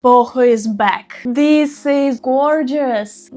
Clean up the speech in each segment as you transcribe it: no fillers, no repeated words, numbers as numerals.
Boho is back. This is gorgeous.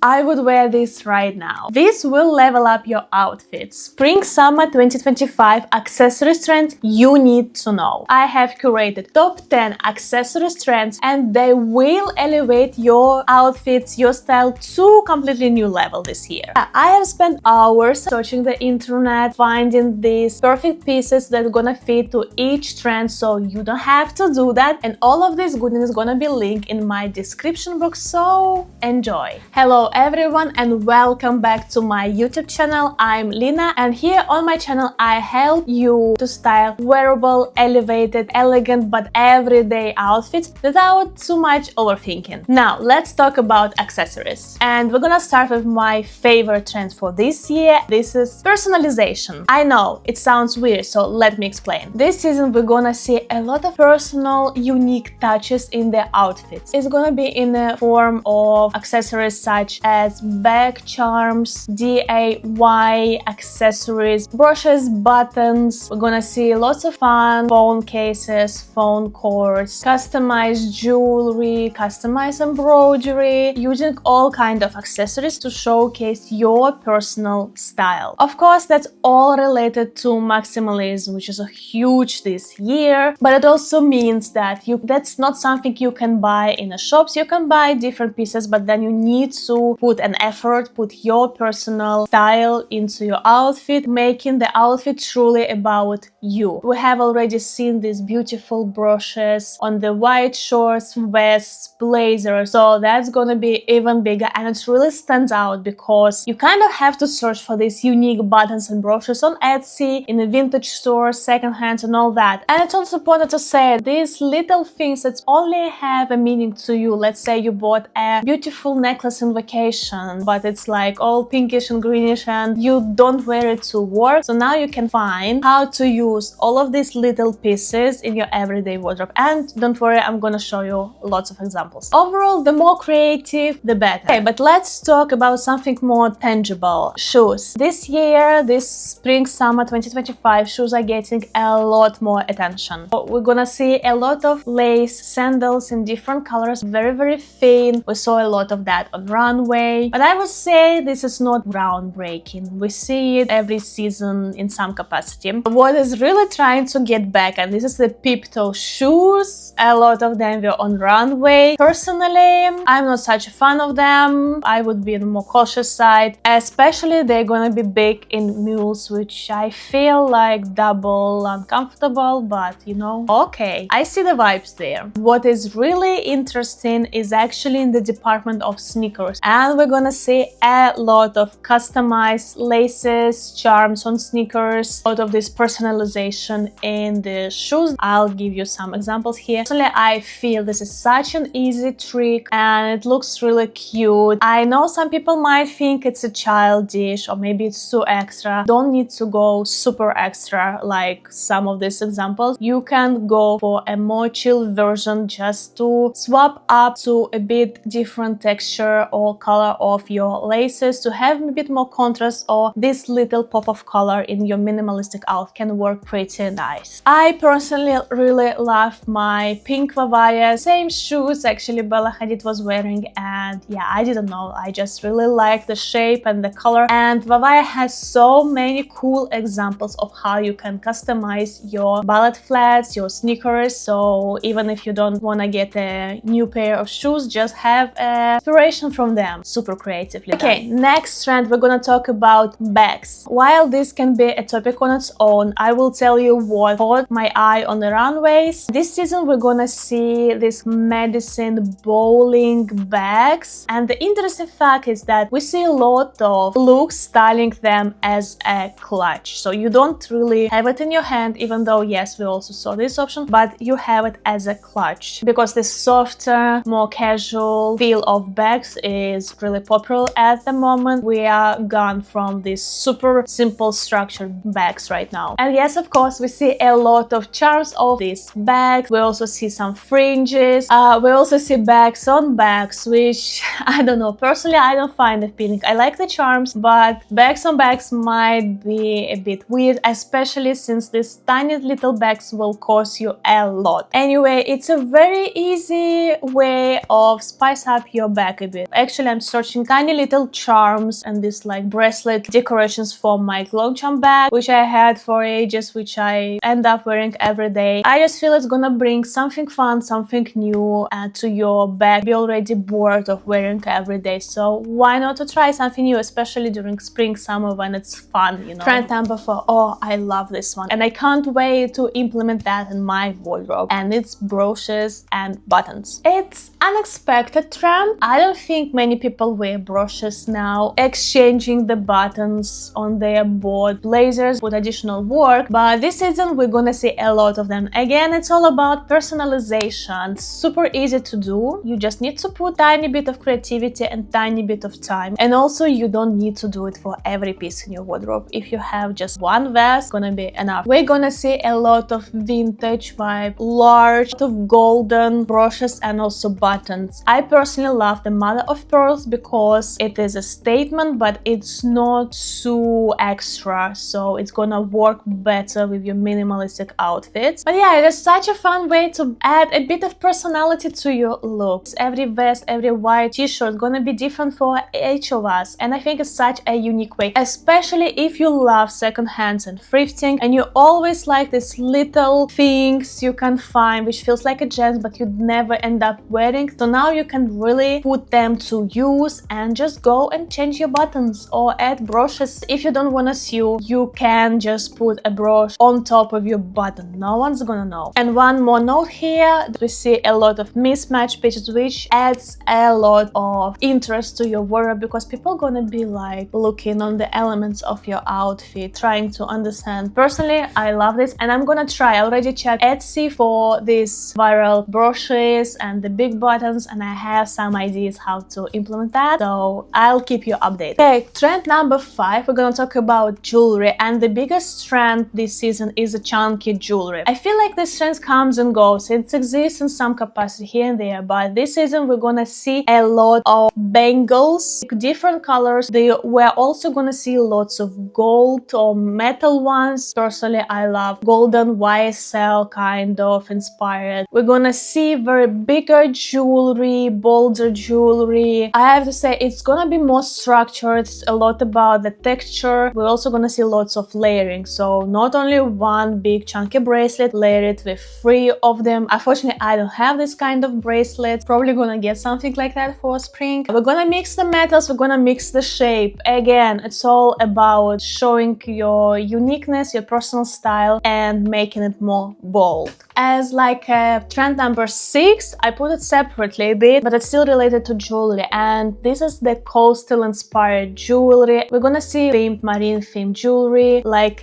I would wear this right now. This will level up your outfit. Spring-summer 2025 accessories trends you need to know. I have curated top 10 accessories trends and they will elevate your outfits, your style to a completely new level this year. I have spent hours searching the internet, finding these perfect pieces that are gonna fit to each trend, so you don't have to do that. And all of this goodness is gonna be linked in my description box, so enjoy. Hello everyone and welcome back to my YouTube channel. I'm Lina and here on my channel I help you to style wearable, elevated, elegant but everyday outfits without too much overthinking. Now let's talk about accessories, and we're gonna start with my favorite trend for this year. This is personalization. I know it sounds weird, so let me explain. This season we're gonna see a lot of personal, unique touches in the outfits. It's gonna be in the form of accessories such as bag charms, DIY accessories, brooches, buttons. We're gonna see lots of fun phone cases, phone cords, customized jewelry, customized embroidery, using all kinds of accessories to showcase your personal style. Of course, that's all related to maximalism, which is a huge this year, but it also means that that's not something you can buy in the shops. You can buy different pieces, but then you need to put an effort, put your personal style into your outfit, making the outfit truly about you. We have already seen these beautiful brooches on the white shorts, vests, blazers, so that's gonna be even bigger, and it really stands out because you kind of have to search for these unique buttons and brooches on Etsy, in the vintage stores, secondhand and all that. And it's also important to say these little things that only have a meaning to you. Let's say you bought a beautiful necklace in vacation, but it's like all pinkish and greenish and you don't wear it to work. So now you can find how to use all of these little pieces in your everyday wardrobe. And don't worry, I'm gonna show you lots of examples. Overall, the more creative, the better. Okay, but let's talk about something more tangible. Shoes. This year, this spring-summer 2025, shoes are getting a lot more attention. So we're gonna see a lot of lace, sandals in different colors, very thin. We saw a lot of that on runway, but I would say this is not groundbreaking. We see it every season in some capacity. What is really trying to get back, and this is the peep-toe shoes. A lot of them were on runway. Personally, I'm not such a fan of them. I would be on the more cautious side, especially they're gonna be big in mules, which I feel like double uncomfortable, but you know, okay, I see the vibes there. What is really interesting is actually in the department of sneakers, and we're gonna see a lot of customized laces, charms on sneakers, a lot of this personalization in the shoes. I'll give you some examples here. Personally, I feel this is such an easy trick and it looks really cute. I know some people might think it's a childish or maybe it's too extra. Don't need to go super extra like some of these examples. You can go for a more chill version, just to swap up to a bit different texture or color of your laces to have a bit more contrast, or this little pop of color in your minimalistic outfit can work pretty nice. I personally really love my pink Vavaya. Same shoes actually Bella Hadid was wearing, and yeah, I didn't know, I just really like the shape and the color. And Vavaya has so many cool examples of how you can customize your ballet flats, your sneakers. So even if you don't want to get a new pair of shoes, just have inspiration from them. Super creatively done. Okay, next trend we're gonna talk about bags. While this can be a topic on its own, I will tell you what caught my eye on the runways. This season we're gonna see these medicine bowling bags, and the interesting fact is that we see a lot of looks styling them as a clutch. So you don't really have it in your hand, even though yes, we also saw this option, but you have it as a clutch because the softer, more casual feel of bags is really popular at the moment. We are gone from these super simple structured bags right now. And yes, of course, we see a lot of charms of these bags. We also see some fringes. We also see bags on bags, which I don't know, personally I don't find appealing. I like the charms, but bags on bags might be a bit weird, especially since these tiny little bags will cost you a lot. Anyway, it's a very very easy way of spice up your bag a bit. Actually, I'm searching tiny little charms and this like bracelet decorations for my long charm bag, which I had for ages, which I end up wearing every day. I just feel it's gonna bring something fun, something new to your bag. Be already bored of wearing every day, so why not to try something new, especially during spring, summer when it's fun, you know. Trend number 4. Oh, I love this one and I can't wait to implement that in my wardrobe, and it's brooches and buttons. It's unexpected trend. I don't think many people wear brooches now, exchanging the buttons on their board blazers with additional work, but this season we're gonna see a lot of them. Again, it's all about personalization. It's super easy to do. You just need to put tiny bit of creativity and tiny bit of time, and also you don't need to do it for every piece in your wardrobe. If you have just one vest, it's gonna be enough. We're gonna see a lot of vintage vibe, large of golden brooches and also buttons. I personally love the mother of pearls because it is a statement, but it's not too extra, so it's gonna work better with your minimalistic outfits. But yeah, it is such a fun way to add a bit of personality to your looks. Every vest, every white t-shirt is gonna be different for each of us, and I think it's such a unique way, especially if you love secondhands and thrifting and you always like these little things you can find which feels like a gem but you'd never end up wearing. So now you can really put them to use and just go and change your buttons or add brooches. If you don't want to sew, you can just put a brooch on top of your button. No one's gonna know. And one more note here, we see a lot of mismatched pieces, which adds a lot of interest to your wardrobe because people are gonna be like looking on the elements of your outfit, trying to understand. Personally, I love this and I'm gonna try. I already checked Etsy for these viral brooches and the big buttons, and I have some ideas how to implement that, so I'll keep you updated. Okay, trend number 5, we're gonna talk about jewelry, and the biggest trend this season is a chunky jewelry. I feel like this trend comes and goes. It exists in some capacity here and there, but this season we're gonna see a lot of bangles, different colors. We're also gonna see lots of gold or metal ones. Personally, I love golden YSL kind of inspired. We're gonna see very bigger jewelry, bolder jewelry. I have to say it's gonna be more structured, a lot about the texture. We're also gonna see lots of layering, so not only one big chunky bracelet, layer it with 3 of them. Unfortunately, I don't have this kind of bracelet. Probably gonna get something like that for spring. We're gonna mix the metals, we're gonna mix the shape. Again, it's all about showing your uniqueness, your personal style, and making it more bold. As like trend number 6, I put it separately a bit, but it's still related to jewelry, and this is the coastal inspired jewelry. We're gonna see themed, marine themed jewelry, like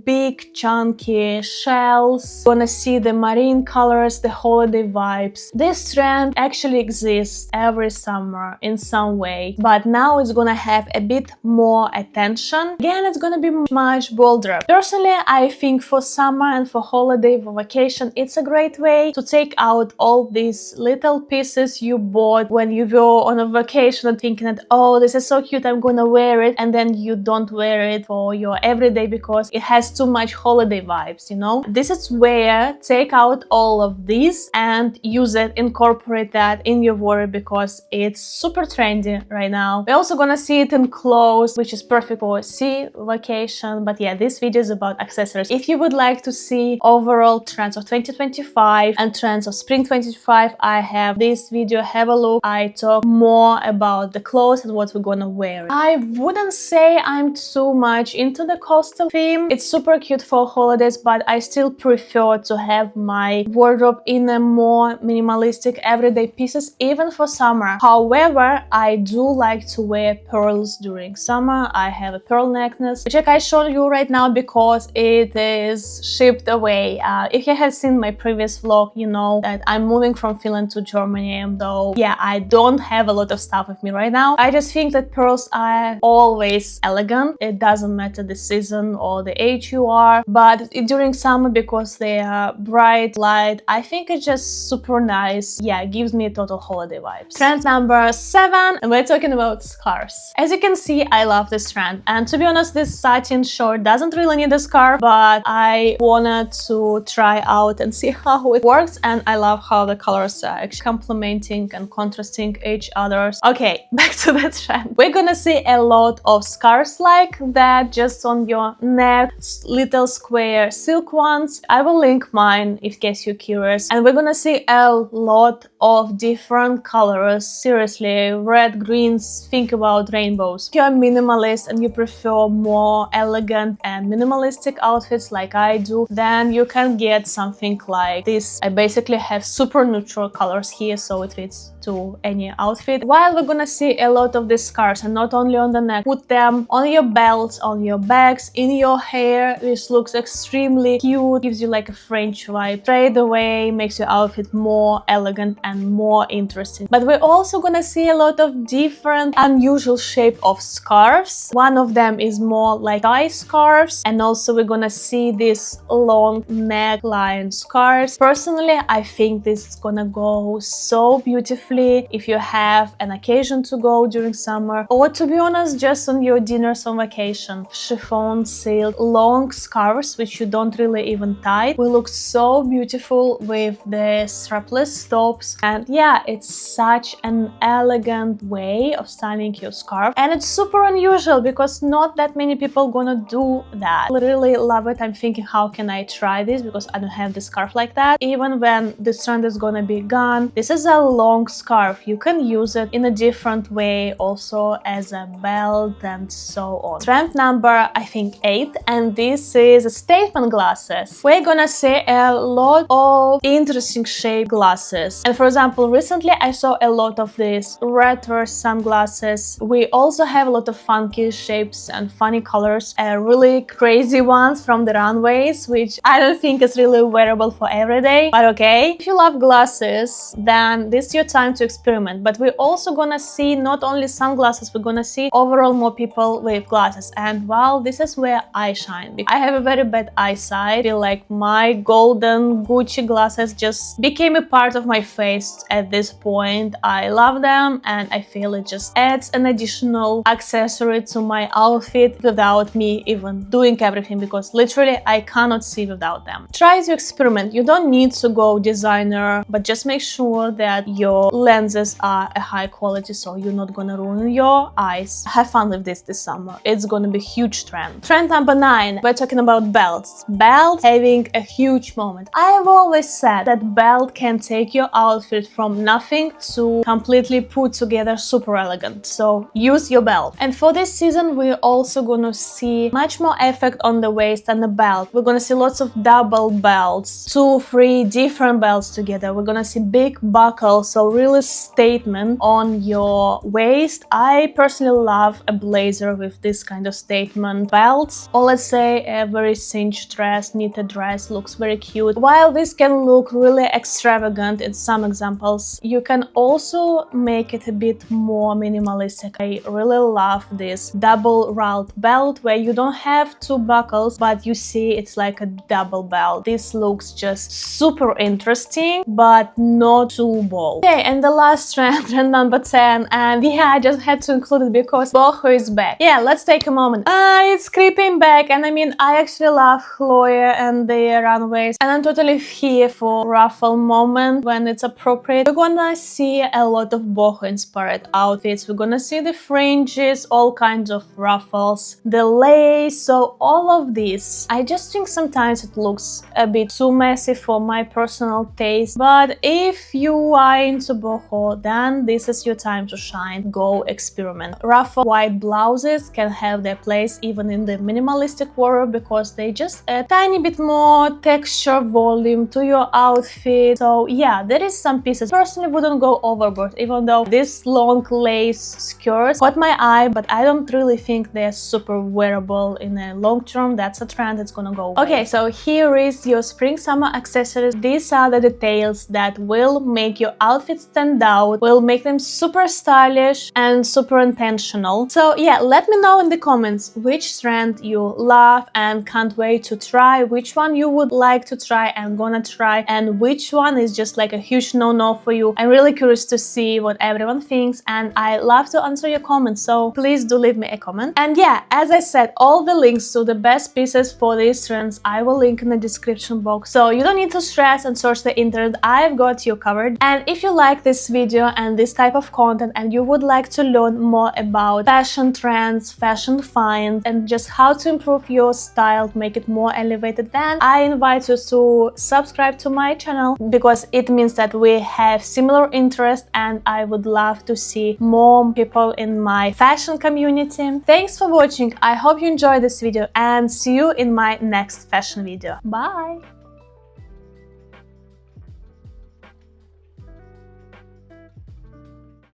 big chunky shells. We're gonna see the marine colors, the holiday vibes. This trend actually exists every summer in some way, but now it's gonna have a bit more attention. Again, it's gonna be much bolder. Personally, I think for summer and for holiday, for vacation, it's a great way to take out all these little pieces you bought when you go on a vacation and thinking that, oh, this is so cute, I'm gonna wear it, and then you don't wear it for your everyday because it has too much holiday vibes, you know? This is where take out all of these and use it, incorporate that in your wardrobe because it's super trendy right now. We're also gonna see it in clothes, which is perfect for sea vacation. But yeah, this video is about accessories. If you would like to see overall trends of 2025 and trends of spring 2025, I have this video. Have a look. I talk more about the clothes and what we're gonna wear. I wouldn't say I'm too much into the coastal theme. It's super cute for holidays, but I still prefer to have my wardrobe in a more minimalistic everyday pieces, even for summer. However, I do like to wear pearls during summer. I have a pearl necklace, which I show you right now because it is shipped away. If you have seen my previous vlog, you know that I'm moving from Finland to Germany, though yeah, I don't have a lot of stuff with me right now. I just think that pearls are always elegant. It doesn't matter the season or the age you are, but during summer, because they are bright, light, I think it's just super nice. Yeah, it gives me total holiday vibes. Trend number 7, and we're talking about scarves. As you can see, I love this trend, and to be honest, this satin short doesn't really need a scarf, but I wanted to try out can see how it works, and I love how the colors are actually complementing and contrasting each other. Okay, back to the trend. We're gonna see a lot of scarves like that, just on your neck, little square silk ones. I will link mine in case you're curious. And we're gonna see a lot of different colors. Seriously, red, greens, think about rainbows. If you're a minimalist and you prefer more elegant and minimalistic outfits like I do, then you can get something like this. I basically have super neutral colors here, so it fits to any outfit. While we're gonna see a lot of these scarves, and not only on the neck, put them on your belts, on your bags, in your hair. This looks extremely cute, gives you like a French vibe. Straight away makes your outfit more elegant and more interesting. But we're also gonna see a lot of different unusual shape of scarves. One of them is more like tie scarves, and also we're gonna see this long neckline scarves. Personally, I think this is gonna go so beautifully if you have an occasion to go during summer, or to be honest, just on your dinners on vacation. Chiffon, silk, long scarves which you don't really even tie will look so beautiful with the strapless tops. And yeah, it's such an elegant way of styling your scarf, and it's super unusual because not that many people gonna do that. I really love it. I'm thinking, how can I try this, because I don't have the scarf like that. Even when this trend is gonna be gone, this is a long scarf. You can use it in a different way, also as a belt and so on. Trend number, I think, 8, and this is statement glasses. We're gonna see a lot of interesting shaped glasses. And for example, recently I saw a lot of these retro sunglasses. We also have a lot of funky shapes and funny colors, really crazy ones from the runways, which I don't think is really wearable for every day, but okay. If you love glasses, then this is your time to experiment. But we're also gonna see not only sunglasses, we're gonna see overall more people with glasses. And well, this is where I shine. I have a very bad eyesight. I feel like my golden Gucci glasses just became a part of my face at this point. I love them, and I feel it just adds an additional accessory to my outfit without me even doing everything, because literally I cannot see without them. Try to experiment. You don't need to go designer, but just make sure that your lenses are a high quality, so you're not gonna ruin your eyes. Have fun with this summer. It's gonna be a huge trend. Trend number 9, we're talking about belts. Belts having a huge moment. I have always said that belt can take your outfit from nothing to completely put together super elegant. So use your belt. And for this season, we're also gonna see much more effect on the waist and the belt. We're gonna see lots of double belts, 2, 3 different belts together. We're gonna see big buckles, so really statement on your waist. I personally love a blazer with this kind of statement belts, or let's say a very cinched dress, knitted dress looks very cute. While this can look really extravagant in some examples, you can also make it a bit more minimalistic. I really love this double round belt where you don't have 2 buckles, but you see it's like a double belt. This looks just super interesting, but not too bold. Okay, and the last trend, trend number 10, and yeah, I just had to include it because Boho is back. Yeah, let's take a moment. It's creeping back, and I mean, I actually love Chloe and their runways, and I'm totally here for ruffle moment when it's appropriate. We're gonna see a lot of Boho inspired outfits. We're gonna see the fringes, all kinds of ruffles, the lace, so all of this. I just think sometimes it looks a bit too messy for my personal taste, but if you are into Boho, then this is your time to shine. Go experiment. Ruffle white blouses can have their place even in the minimalistic wardrobe because they just add a tiny bit more texture, volume to your outfit. So yeah, there is some pieces. Personally, wouldn't go overboard, even though this long lace skirts caught my eye, but I don't really think they're super wearable in the long term. That's a trend that's gonna go away. Okay, so here is your spring summer accessories. These are the details that will make your outfit stand out, will make them super stylish and super intentional. So yeah, let me know in the comments which trend you love and can't wait to try, which one you would like to try and gonna try, and which one is just like a huge no-no for you. I'm really curious to see what everyone thinks, and I love to answer your comments, so please do leave me a comment. And yeah, as I said, all the links to the best pieces for these trends I will link in the description box. So you don't need to stress and search the internet. I've got you covered. And if you like this video and this type of content and you would like to learn more about fashion trends, fashion finds, and just how to improve your style, make it more elevated, then I invite you to subscribe to my channel, because it means that we have similar interests and I would love to see more people in my fashion community. Thanks for watching. I hope you enjoyed this video and see you in my next fashion video. Bye!